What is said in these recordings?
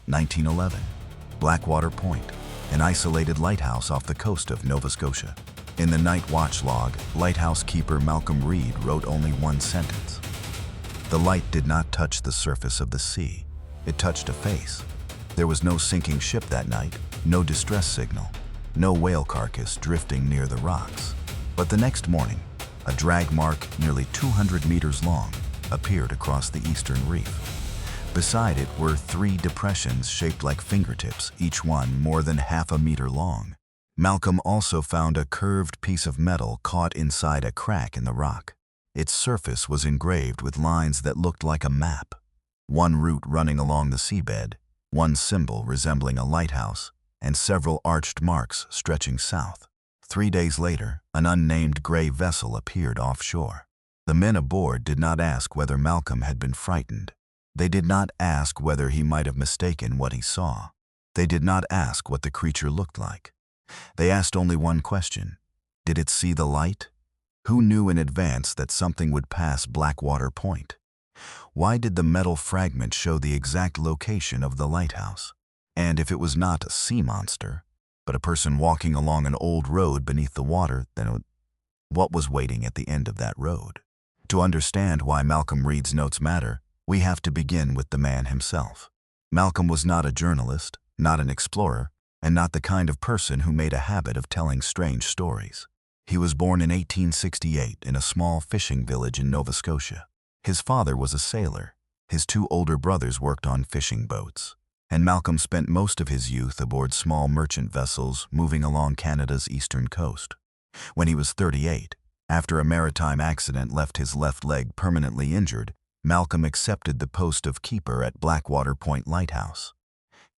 1911. Blackwater Point, an isolated lighthouse off the coast of Nova Scotia. In the night watch log, lighthouse keeper Malcolm Reed wrote only one sentence. The light did not touch the surface of the sea. It touched a face. There was no sinking ship that night, no distress signal, no whale carcass drifting near the rocks. But the next morning, a drag mark nearly 200 meters long appeared across the eastern reef. Beside it were 3 depressions shaped like fingertips, each one more than half a meter long. Malcolm also found a curved piece of metal caught inside a crack in the rock. Its surface was engraved with lines that looked like a map. One route running along the seabed, one symbol resembling a lighthouse, and several arched marks stretching south. 3 days later, an unnamed gray vessel appeared offshore. The men aboard did not ask whether Malcolm had been frightened. They did not ask whether he might have mistaken what he saw. They did not ask what the creature looked like. They asked only one question. Did it see the light? Who knew in advance that something would pass Blackwater Point? Why did the metal fragment show the exact location of the lighthouse? And if it was not a sea monster, but a person walking along an old road beneath the water, then what was waiting at the end of that road? To understand why Malcolm Reed's notes matter, we have to begin with the man himself. Malcolm was not a journalist, not an explorer, and not the kind of person who made a habit of telling strange stories. He was born in 1868 in a small fishing village in Nova Scotia. His father was a sailor. His 2 older brothers worked on fishing boats, and Malcolm spent most of his youth aboard small merchant vessels moving along Canada's eastern coast. When he was 38, after a maritime accident left his left leg permanently injured, Malcolm accepted the post of keeper at Blackwater Point Lighthouse.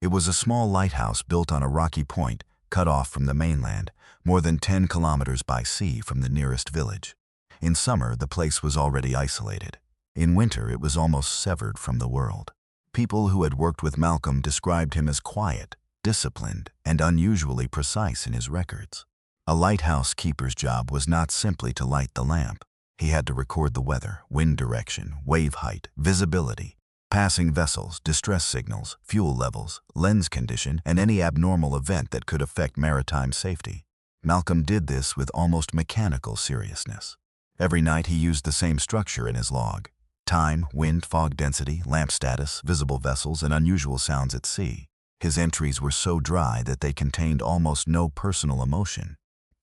It was a small lighthouse built on a rocky point cut off from the mainland, more than 10 kilometers by sea from the nearest village. In summer, the place was already isolated. In winter, it was almost severed from the world. People who had worked with Malcolm described him as quiet, disciplined, and unusually precise in his records. A lighthouse keeper's job was not simply to light the lamp. He had to record the weather, wind direction, wave height, visibility, passing vessels, distress signals, fuel levels, lens condition, and any abnormal event that could affect maritime safety. Malcolm did this with almost mechanical seriousness. Every night he used the same structure in his log: time, wind, fog density, lamp status, visible vessels, and unusual sounds at sea. His entries were so dry that they contained almost no personal emotion.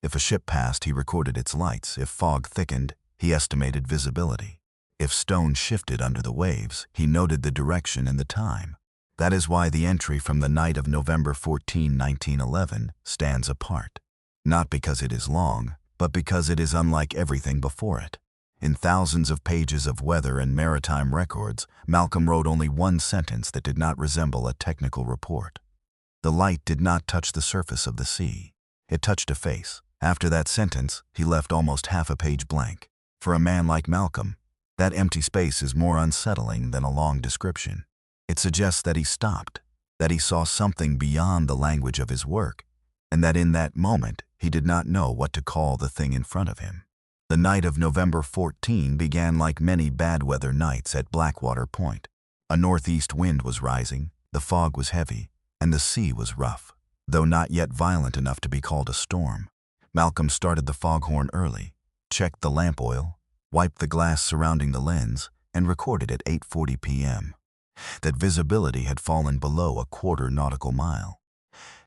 If a ship passed, he recorded its lights. If fog thickened, he estimated visibility. If stone shifted under the waves, he noted the direction and the time. That is why the entry from the night of November 14, 1911 stands apart. Not because it is long, but because it is unlike everything before it. In thousands of pages of weather and maritime records, Malcolm wrote only one sentence that did not resemble a technical report. The light did not touch the surface of the sea. It touched a face. After that sentence, he left almost half a page blank. For a man like Malcolm, that empty space is more unsettling than a long description. It suggests that he stopped, that he saw something beyond the language of his work, and that in that moment he did not know what to call the thing in front of him. The night of November 14 began like many bad weather nights at Blackwater Point. A northeast wind was rising, the fog was heavy, and the sea was rough, though not yet violent enough to be called a storm. Malcolm started the foghorn early, checked the lamp oil, wiped the glass surrounding the lens, and recorded at 8:40 p.m. that visibility had fallen below a quarter nautical mile.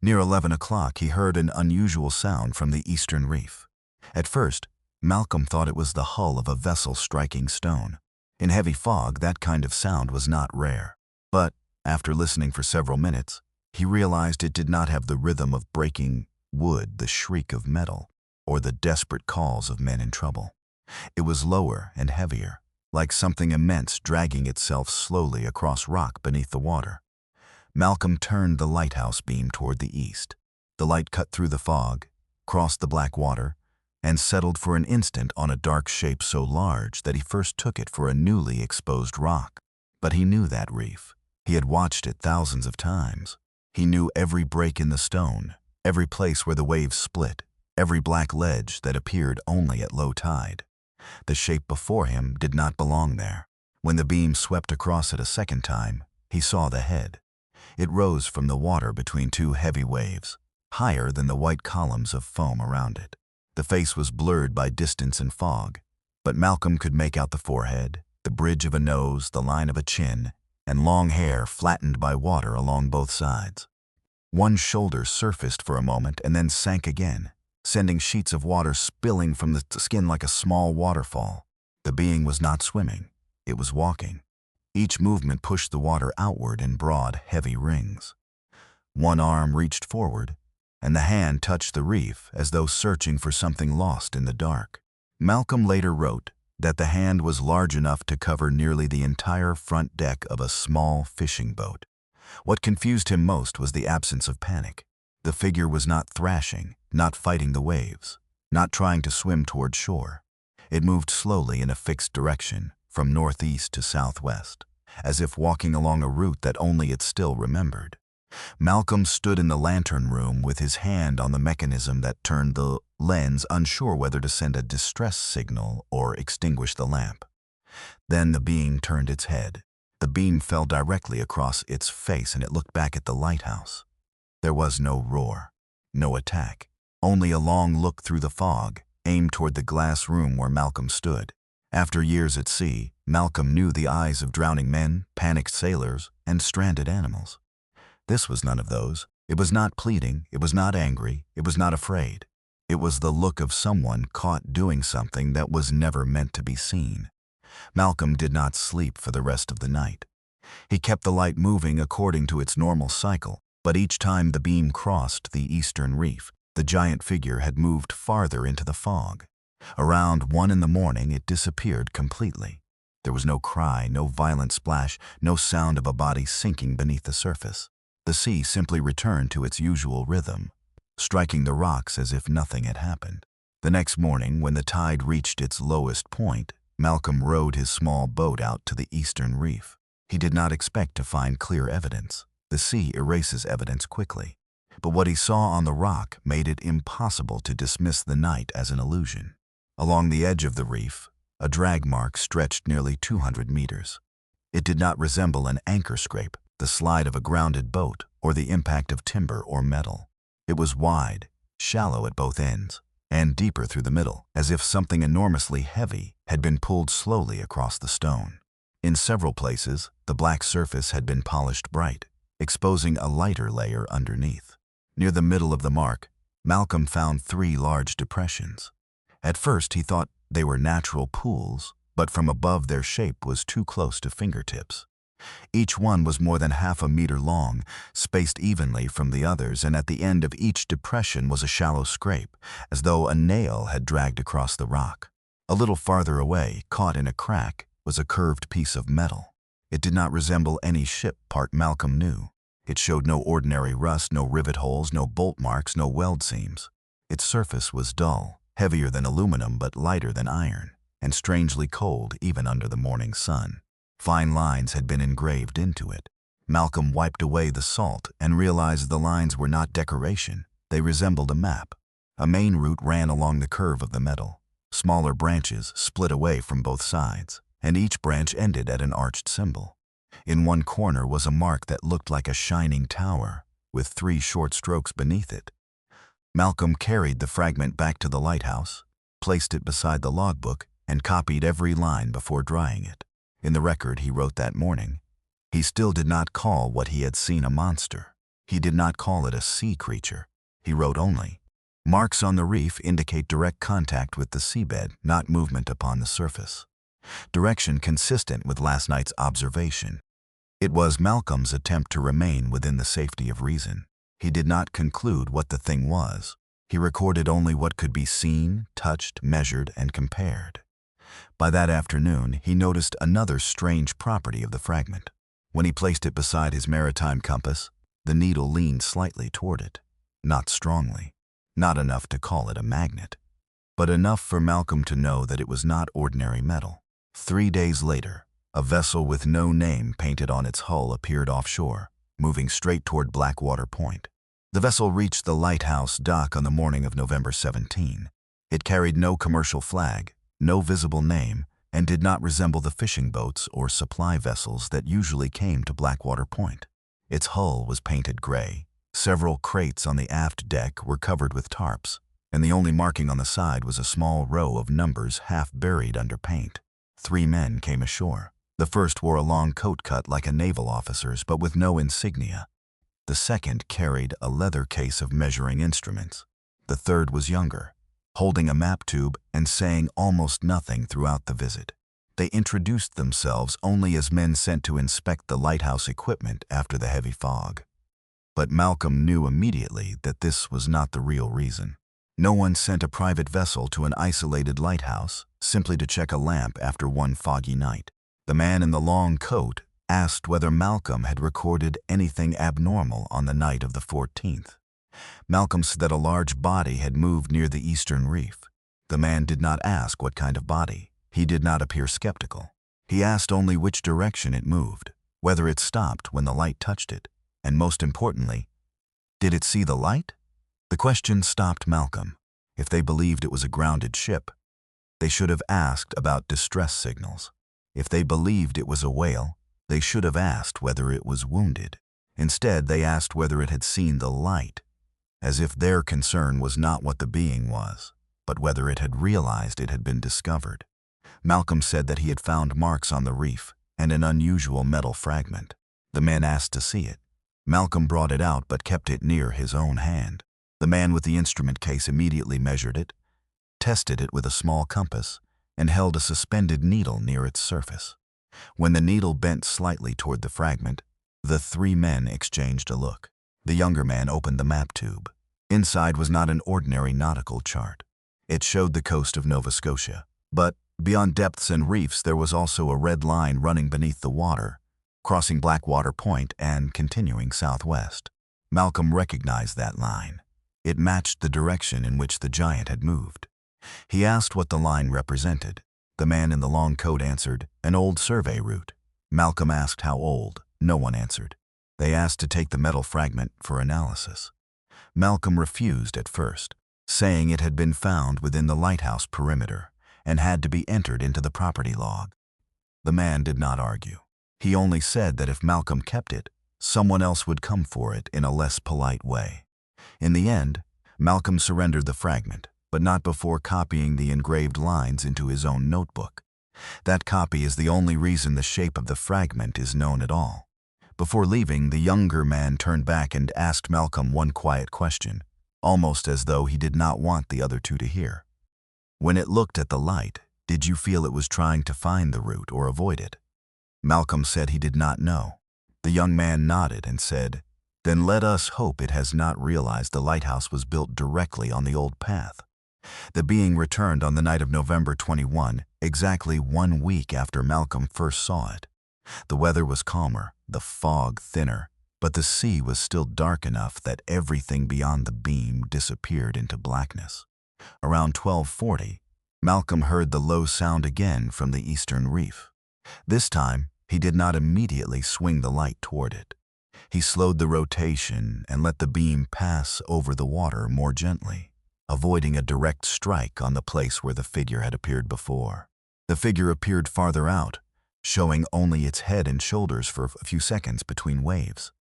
Near 11 o'clock, he heard an unusual sound from the eastern reef. At first, Malcolm thought it was the hull of a vessel striking stone. In heavy fog, that kind of sound was not rare. But, after listening for several minutes, he realized it did not have the rhythm of breaking wood, the shriek of metal, or the desperate calls of men in trouble. It was lower and heavier, like something immense dragging itself slowly across rock beneath the water. Malcolm turned the lighthouse beam toward the east. The light cut through the fog, crossed the black water, and settled for an instant on a dark shape so large that he first took it for a newly exposed rock. But he knew that reef. He had watched it thousands of times. He knew every break in the stone, every place where the waves split, every black ledge that appeared only at low tide. The shape before him did not belong there. When the beam swept across it a second time, he saw the head. It rose from the water between two heavy waves, higher than the white columns of foam around it. The face was blurred by distance and fog, but Malcolm could make out the forehead, the bridge of a nose, the line of a chin, and long hair flattened by water along both sides. One shoulder surfaced for a moment and then sank again, sending sheets of water spilling from the skin like a small waterfall. The being was not swimming, it was walking. Each movement pushed the water outward in broad, heavy rings. One arm reached forward, and the hand touched the reef as though searching for something lost in the dark. Malcolm later wrote that the hand was large enough to cover nearly the entire front deck of a small fishing boat. What confused him most was the absence of panic. The figure was not thrashing, not fighting the waves, not trying to swim toward shore. It moved slowly in a fixed direction, from northeast to southwest, as if walking along a route that only it still remembered. Malcolm stood in the lantern room with his hand on the mechanism that turned the lens, unsure whether to send a distress signal or extinguish the lamp. Then the being turned its head. The beam fell directly across its face and it looked back at the lighthouse. There was no roar, no attack, only a long look through the fog, aimed toward the glass room where Malcolm stood. After years at sea, Malcolm knew the eyes of drowning men, panicked sailors, and stranded animals. This was none of those. It was not pleading, it was not angry, it was not afraid. It was the look of someone caught doing something that was never meant to be seen. Malcolm did not sleep for the rest of the night. He kept the light moving according to its normal cycle, but each time the beam crossed the eastern reef, the giant figure had moved farther into the fog. Around 1 in the morning, it disappeared completely. There was no cry, no violent splash, no sound of a body sinking beneath the surface. The sea simply returned to its usual rhythm, striking the rocks as if nothing had happened. The next morning, when the tide reached its lowest point, Malcolm rowed his small boat out to the eastern reef. He did not expect to find clear evidence. The sea erases evidence quickly. But what he saw on the rock made it impossible to dismiss the night as an illusion. Along the edge of the reef, a drag mark stretched nearly 200 meters. It did not resemble an anchor scrape, the slide of a grounded boat, or the impact of timber or metal. It was wide, shallow at both ends, and deeper through the middle, as if something enormously heavy had been pulled slowly across the stone. In several places, the black surface had been polished bright, exposing a lighter layer underneath. Near the middle of the mark, Malcolm found 3 large depressions. At first, he thought they were natural pools, but from above their shape was too close to fingertips. Each one was more than half a meter long, spaced evenly from the others, and at the end of each depression was a shallow scrape, as though a nail had dragged across the rock. A little farther away, caught in a crack, was a curved piece of metal. It did not resemble any ship part Malcolm knew. It showed no ordinary rust, no rivet holes, no bolt marks, no weld seams. Its surface was dull, heavier than aluminum but lighter than iron, and strangely cold even under the morning sun. Fine lines had been engraved into it. Malcolm wiped away the salt and realized the lines were not decoration. They resembled a map. A main route ran along the curve of the metal. Smaller branches split away from both sides, and each branch ended at an arched symbol. In one corner was a mark that looked like a shining tower, with 3 short strokes beneath it. Malcolm carried the fragment back to the lighthouse, placed it beside the logbook, and copied every line before drying it. In the record he wrote that morning, he still did not call what he had seen a monster. He did not call it a sea creature. He wrote only, "Marks on the reef indicate direct contact with the seabed, not movement upon the surface. Direction consistent with last night's observation." It was Malcolm's attempt to remain within the safety of reason. He did not conclude what the thing was. He recorded only what could be seen, touched, measured, and compared. By that afternoon, he noticed another strange property of the fragment. When he placed it beside his maritime compass, the needle leaned slightly toward it. Not strongly, not enough to call it a magnet, but enough for Malcolm to know that it was not ordinary metal. 3 days later, a vessel with no name painted on its hull appeared offshore, moving straight toward Blackwater Point. The vessel reached the Lighthouse dock on the morning of November 17. It carried no commercial flag, no visible name, and did not resemble the fishing boats or supply vessels that usually came to Blackwater Point. Its hull was painted gray. Several crates on the aft deck were covered with tarps, and the only marking on the side was a small row of numbers half buried under paint. 3 men came ashore. The first wore a long coat cut like a naval officer's, but with no insignia. The second carried a leather case of measuring instruments. The third was younger, holding a map tube and saying almost nothing throughout the visit. They introduced themselves only as men sent to inspect the lighthouse equipment after the heavy fog. But Malcolm knew immediately that this was not the real reason. No one sent a private vessel to an isolated lighthouse simply to check a lamp after one foggy night. The man in the long coat asked whether Malcolm had recorded anything abnormal on the night of the 14th. Malcolm said that a large body had moved near the eastern reef. The man did not ask what kind of body. He did not appear skeptical. He asked only which direction it moved, whether it stopped when the light touched it, and most importantly, did it see the light? The question stopped Malcolm. If they believed it was a grounded ship, they should have asked about distress signals. If they believed it was a whale, they should have asked whether it was wounded. Instead, they asked whether it had seen the light, as if their concern was not what the being was, but whether it had realized it had been discovered. Malcolm said that he had found marks on the reef and an unusual metal fragment. The men asked to see it. Malcolm brought it out but kept it near his own hand. The man with the instrument case immediately measured it, tested it with a small compass, and held a suspended needle near its surface. When the needle bent slightly toward the fragment, the 3 men exchanged a look. The younger man opened the map tube. Inside was not an ordinary nautical chart. It showed the coast of Nova Scotia. But beyond depths and reefs, there was also a red line running beneath the water, crossing Blackwater Point and continuing southwest. Malcolm recognized that line. It matched the direction in which the giant had moved. He asked what the line represented. The man in the long coat answered, an old survey route. Malcolm asked how old. No one answered. They asked to take the metal fragment for analysis. Malcolm refused at first, saying it had been found within the lighthouse perimeter and had to be entered into the property log. The man did not argue. He only said that if Malcolm kept it, someone else would come for it in a less polite way. In the end, Malcolm surrendered the fragment, but not before copying the engraved lines into his own notebook. That copy is the only reason the shape of the fragment is known at all. Before leaving, the younger man turned back and asked Malcolm one quiet question, almost as though he did not want the other 2 to hear. When it looked at the light, did you feel it was trying to find the route or avoid it? Malcolm said he did not know. The young man nodded and said, then let us hope it has not realized the lighthouse was built directly on the old path. The being returned on the night of November 21, exactly 1 week after Malcolm first saw it. The weather was calmer, the fog thinner, but the sea was still dark enough that everything beyond the beam disappeared into blackness. Around 12:40, Malcolm heard the low sound again from the eastern reef. This time, he did not immediately swing the light toward it. He slowed the rotation and let the beam pass over the water more gently, avoiding a direct strike on the place where the figure had appeared before. The figure appeared farther out, showing only its head and shoulders for a few seconds between waves.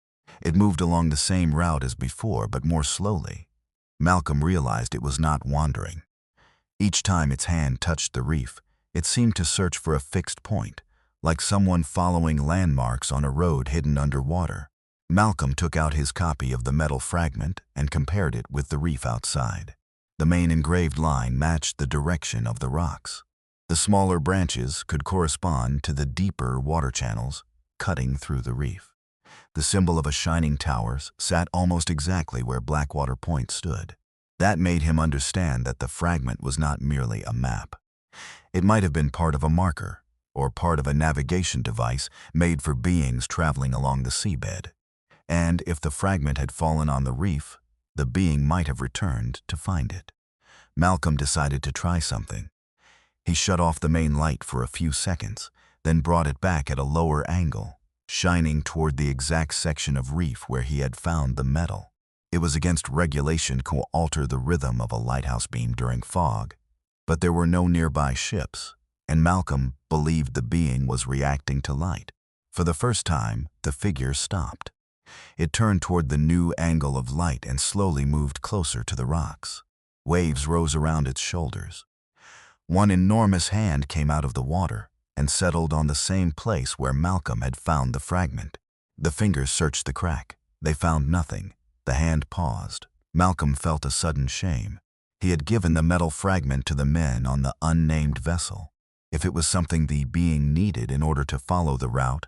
It moved along the same route as before, but more slowly. Malcolm realized it was not wandering. Each time its hand touched the reef, it seemed to search for a fixed point, like someone following landmarks on a road hidden underwater. Malcolm took out his copy of the metal fragment and compared it with the reef outside. The main engraved line matched the direction of the rocks. The smaller branches could correspond to the deeper water channels cutting through the reef. The symbol of a shining tower sat almost exactly where Blackwater Point stood. That made him understand that the fragment was not merely a map. It might have been part of a marker or part of a navigation device made for beings traveling along the seabed. And if the fragment had fallen on the reef, the being might have returned to find it. Malcolm decided to try something. He shut off the main light for a few seconds, then brought it back at a lower angle, shining toward the exact section of reef where he had found the metal. It was against regulation to alter the rhythm of a lighthouse beam during fog, but there were no nearby ships, and Malcolm believed the being was reacting to light. For the first time, the figure stopped. It turned toward the new angle of light and slowly moved closer to the rocks. Waves rose around its shoulders. One enormous hand came out of the water and settled on the same place where Malcolm had found the fragment. The fingers searched the crack. They found nothing. The hand paused. Malcolm felt a sudden shame. He had given the metal fragment to the men on the unnamed vessel. If it was something the being needed in order to follow the route,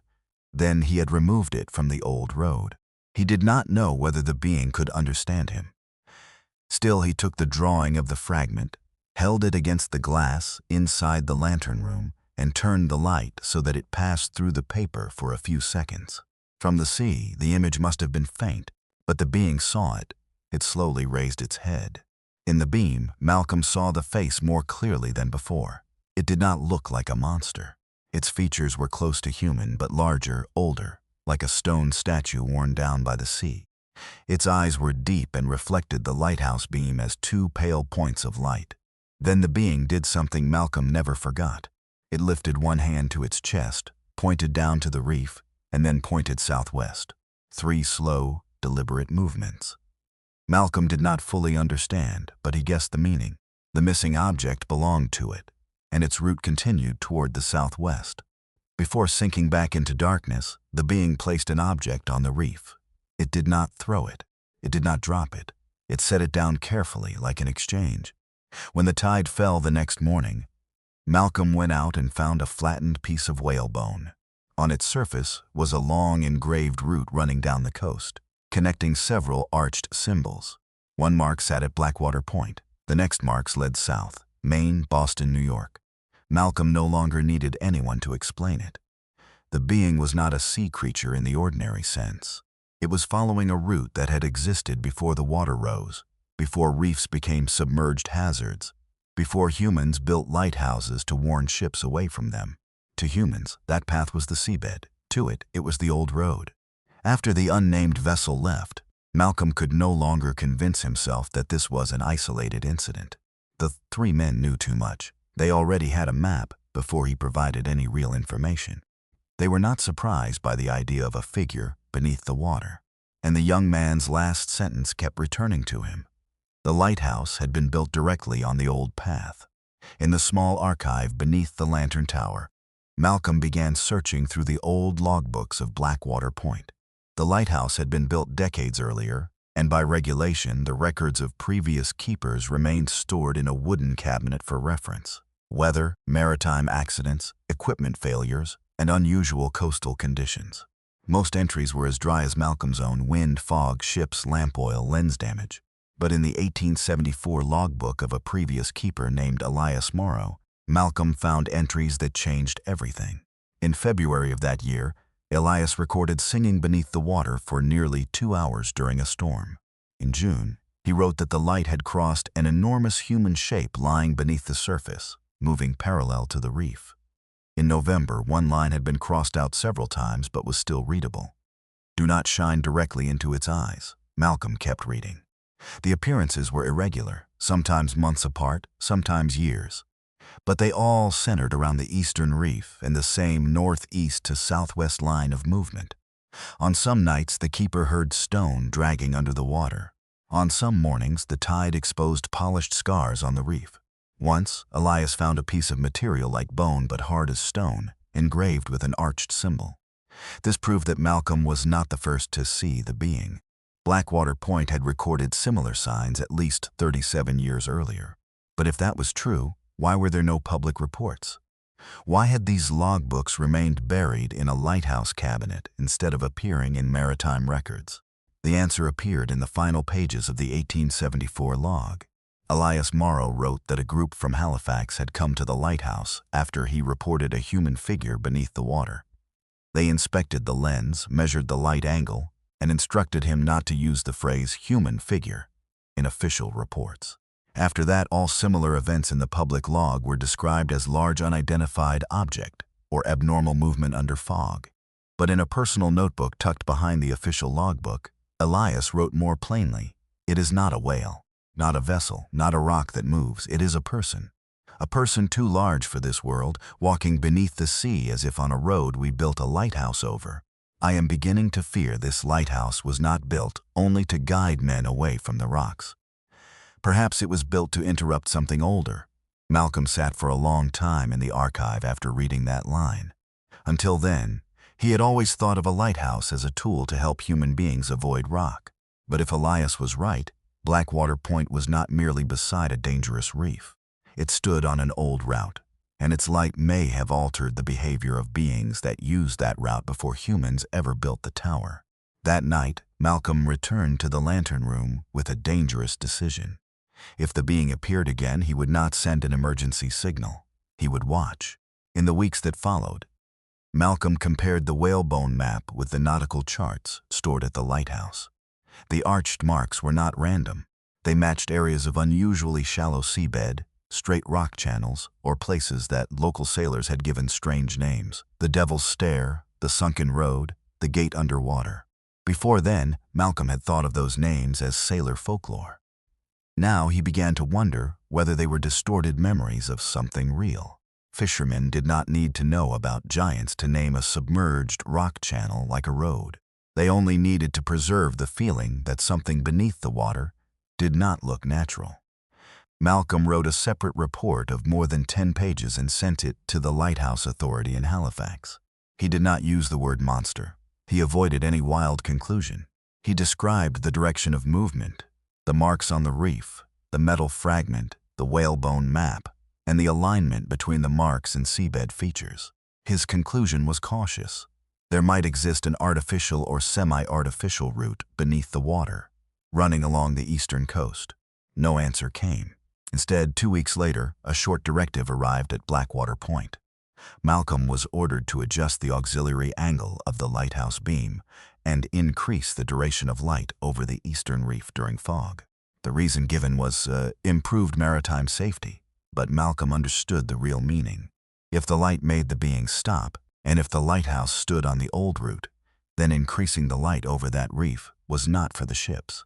then he had removed it from the old road. He did not know whether the being could understand him. Still, he took the drawing of the fragment, held it against the glass inside the lantern room, and turned the light so that it passed through the paper for a few seconds. From the sea, the image must have been faint, but the being saw it. It slowly raised its head. In the beam, Malcolm saw the face more clearly than before. It did not look like a monster. Its features were close to human, but larger, older, like a stone statue worn down by the sea. Its eyes were deep and reflected the lighthouse beam as two pale points of light. Then the being did something Malcolm never forgot. It lifted one hand to its chest, pointed down to the reef, and then pointed southwest. 3 slow, deliberate movements. Malcolm did not fully understand, but he guessed the meaning. The missing object belonged to it, and its route continued toward the southwest. Before sinking back into darkness, the being placed an object on the reef. It did not throw it. It did not drop it. It set it down carefully, like an exchange. When the tide fell the next morning, Malcolm went out and found a flattened piece of whalebone. On its surface was a long engraved route running down the coast, connecting several arched symbols. One mark sat at Blackwater Point. The next marks led south, Maine, Boston, New York. Malcolm no longer needed anyone to explain it. The being was not a sea creature in the ordinary sense. It was following a route that had existed before the water rose, before reefs became submerged hazards, before humans built lighthouses to warn ships away from them. To humans, that path was the seabed. To it, it was the old road. After the unnamed vessel left, Malcolm could no longer convince himself that this was an isolated incident. The 3 men knew too much. They already had a map before he provided any real information. They were not surprised by the idea of a figure beneath the water, and the young man's last sentence kept returning to him. The lighthouse had been built directly on the old path. In the small archive beneath the lantern tower, Malcolm began searching through the old logbooks of Blackwater Point. The lighthouse had been built decades earlier, and by regulation, the records of previous keepers remained stored in a wooden cabinet for reference. Weather, maritime accidents, equipment failures, and unusual coastal conditions. Most entries were as dry as Malcolm's own: wind, fog, ships, lamp oil, lens damage. But in the 1874 logbook of a previous keeper named Elias Morrow, Malcolm found entries that changed everything. In February of that year, Elias recorded singing beneath the water for nearly 2 hours during a storm. In June, he wrote that the light had crossed an enormous human shape lying beneath the surface, moving parallel to the reef. In November, one line had been crossed out several times but was still readable. "Do not shine directly into its eyes," Malcolm kept reading. The appearances were irregular, sometimes months apart, sometimes years. But they all centered around the eastern reef and the same northeast to southwest line of movement. On some nights, the keeper heard stone dragging under the water. On some mornings, the tide exposed polished scars on the reef. Once, Elias found a piece of material like bone but hard as stone, engraved with an arched symbol. This proved that Malcolm was not the first to see the being. Blackwater Point had recorded similar signs at least 37 years earlier. But if that was true, why were there no public reports? Why had these logbooks remained buried in a lighthouse cabinet instead of appearing in maritime records? The answer appeared in the final pages of the 1874 log. Elias Morrow wrote that a group from Halifax had come to the lighthouse after he reported a human figure beneath the water. They inspected the lens, measured the light angle, and instructed him not to use the phrase "human figure" in official reports. After that, all similar events in the public log were described as large unidentified object or abnormal movement under fog. But in a personal notebook tucked behind the official logbook, Elias wrote more plainly, "It is not a whale, not a vessel, not a rock that moves. It is a person too large for this world, walking beneath the sea as if on a road we built a lighthouse over. I am beginning to fear this lighthouse was not built only to guide men away from the rocks. Perhaps it was built to interrupt something older. Malcolm sat for a long time in the archive after reading that line. Until then, he had always thought of a lighthouse as a tool to help human beings avoid rock. But if Elias was right, Blackwater Point was not merely beside a dangerous reef. It stood on an old route, and its light may have altered the behavior of beings that used that route before humans ever built the tower. That night, Malcolm returned to the lantern room with a dangerous decision. If the being appeared again, he would not send an emergency signal. He would watch. In the weeks that followed, Malcolm compared the whalebone map with the nautical charts stored at the lighthouse. The arched marks were not random. They matched areas of unusually shallow seabed, straight rock channels, or places that local sailors had given strange names. The Devil's Stair, the Sunken Road, the Gate Underwater. Before then, Malcolm had thought of those names as sailor folklore. Now he began to wonder whether they were distorted memories of something real. Fishermen did not need to know about giants to name a submerged rock channel like a road. They only needed to preserve the feeling that something beneath the water did not look natural. Malcolm wrote a separate report of more than 10 pages and sent it to the Lighthouse Authority in Halifax. He did not use the word monster. He avoided any wild conclusion. He described the direction of movement, the marks on the reef, the metal fragment, the whalebone map, and the alignment between the marks and seabed features. His conclusion was cautious. There might exist an artificial or semi-artificial route beneath the water, running along the eastern coast. No answer came. Instead, 2 weeks later, a short directive arrived at Blackwater Point. Malcolm was ordered to adjust the auxiliary angle of the lighthouse beam and increase the duration of light over the eastern reef during fog. The reason given was improved maritime safety, but Malcolm understood the real meaning. If the light made the being stop, and if the lighthouse stood on the old route, then increasing the light over that reef was not for the ships.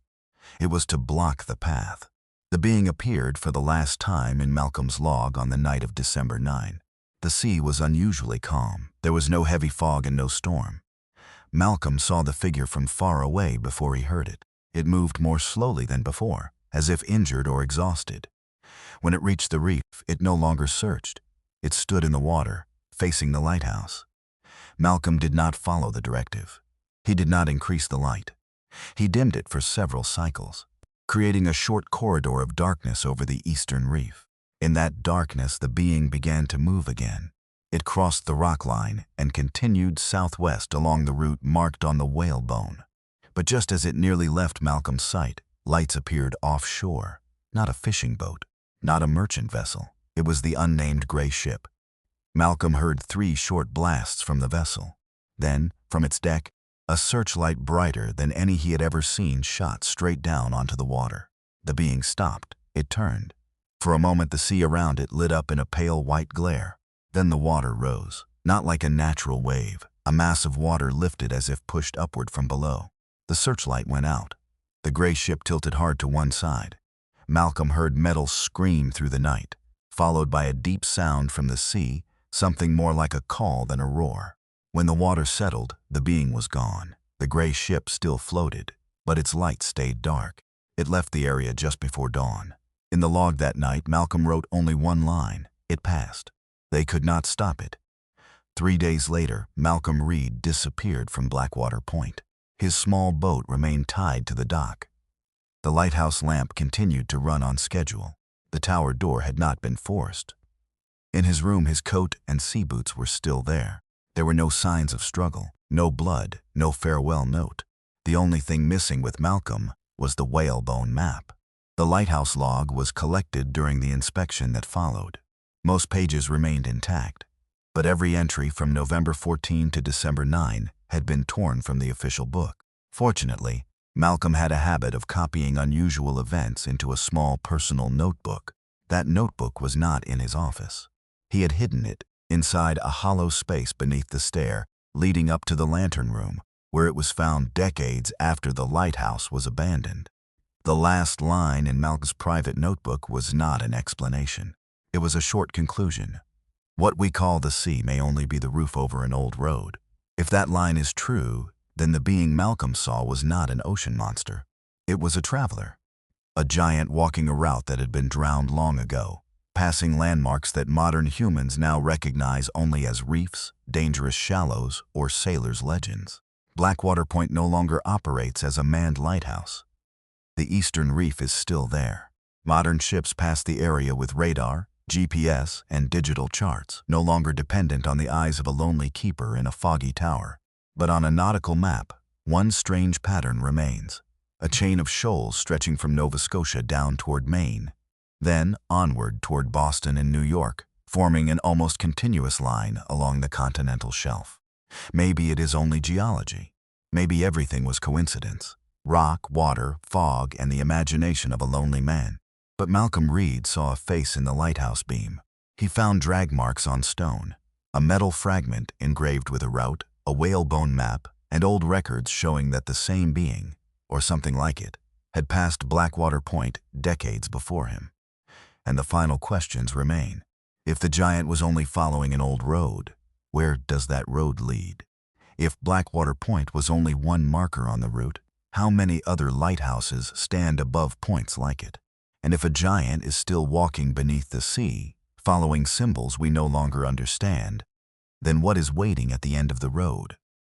It was to block the path. The being appeared for the last time in Malcolm's log on the night of December 9. The sea was unusually calm. There was no heavy fog and no storm. Malcolm saw the figure from far away before he heard it. It moved more slowly than before, as if injured or exhausted. When it reached the reef, it no longer searched. It stood in the water, facing the lighthouse. Malcolm did not follow the directive. He did not increase the light. He dimmed it for several cycles, creating a short corridor of darkness over the eastern reef. In that darkness, the being began to move again. It crossed the rock line and continued southwest along the route marked on the whalebone. But just as it nearly left Malcolm's sight, lights appeared offshore. Not a fishing boat, not a merchant vessel. It was the unnamed gray ship. Malcolm heard 3 short blasts from the vessel. Then, from its deck, a searchlight brighter than any he had ever seen shot straight down onto the water. The being stopped. It turned. For a moment, the sea around it lit up in a pale white glare. Then the water rose, not like a natural wave. A mass of water lifted as if pushed upward from below. The searchlight went out. The gray ship tilted hard to one side. Malcolm heard metal scream through the night, followed by a deep sound from the sea, something more like a call than a roar. When the water settled, the being was gone. The gray ship still floated, but its light stayed dark. It left the area just before dawn. In the log that night, Malcolm wrote only one line. It passed. They could not stop it. 3 days later, Malcolm Reed disappeared from Blackwater Point. His small boat remained tied to the dock. The lighthouse lamp continued to run on schedule. The tower door had not been forced. In his room, his coat and sea boots were still there. There were no signs of struggle, no blood, no farewell note. The only thing missing with Malcolm was the whalebone map. The lighthouse log was collected during the inspection that followed. Most pages remained intact, but every entry from November 14 to December 9 had been torn from the official book. Fortunately, Malcolm had a habit of copying unusual events into a small personal notebook. That notebook was not in his office. He had hidden it inside a hollow space beneath the stair leading up to the lantern room, where it was found decades after the lighthouse was abandoned. The last line in Malcolm's private notebook was not an explanation. It was a short conclusion. What we call the sea may only be the roof over an old road. If that line is true, then the being Malcolm saw was not an ocean monster. It was a traveler. A giant walking a route that had been drowned long ago, passing landmarks that modern humans now recognize only as reefs, dangerous shallows, or sailors' legends. Blackwater Point no longer operates as a manned lighthouse. The eastern reef is still there. Modern ships pass the area with radar, GPS, and digital charts, no longer dependent on the eyes of a lonely keeper in a foggy tower. But on a nautical map, one strange pattern remains: a chain of shoals stretching from Nova Scotia down toward Maine, then onward toward Boston and New York, forming an almost continuous line along the continental shelf. Maybe it is only geology. Maybe everything was coincidence: rock, water, fog, and the imagination of a lonely man. But Malcolm Reed saw a face in the lighthouse beam. He found drag marks on stone, a metal fragment engraved with a route, a whalebone map, and old records showing that the same being, or something like it, had passed Blackwater Point decades before him. And the final questions remain. If the giant was only following an old road, where does that road lead? If Blackwater Point was only one marker on the route, how many other lighthouses stand above points like it? And if a giant is still walking beneath the sea, following symbols we no longer understand, then what is waiting at the end of the road?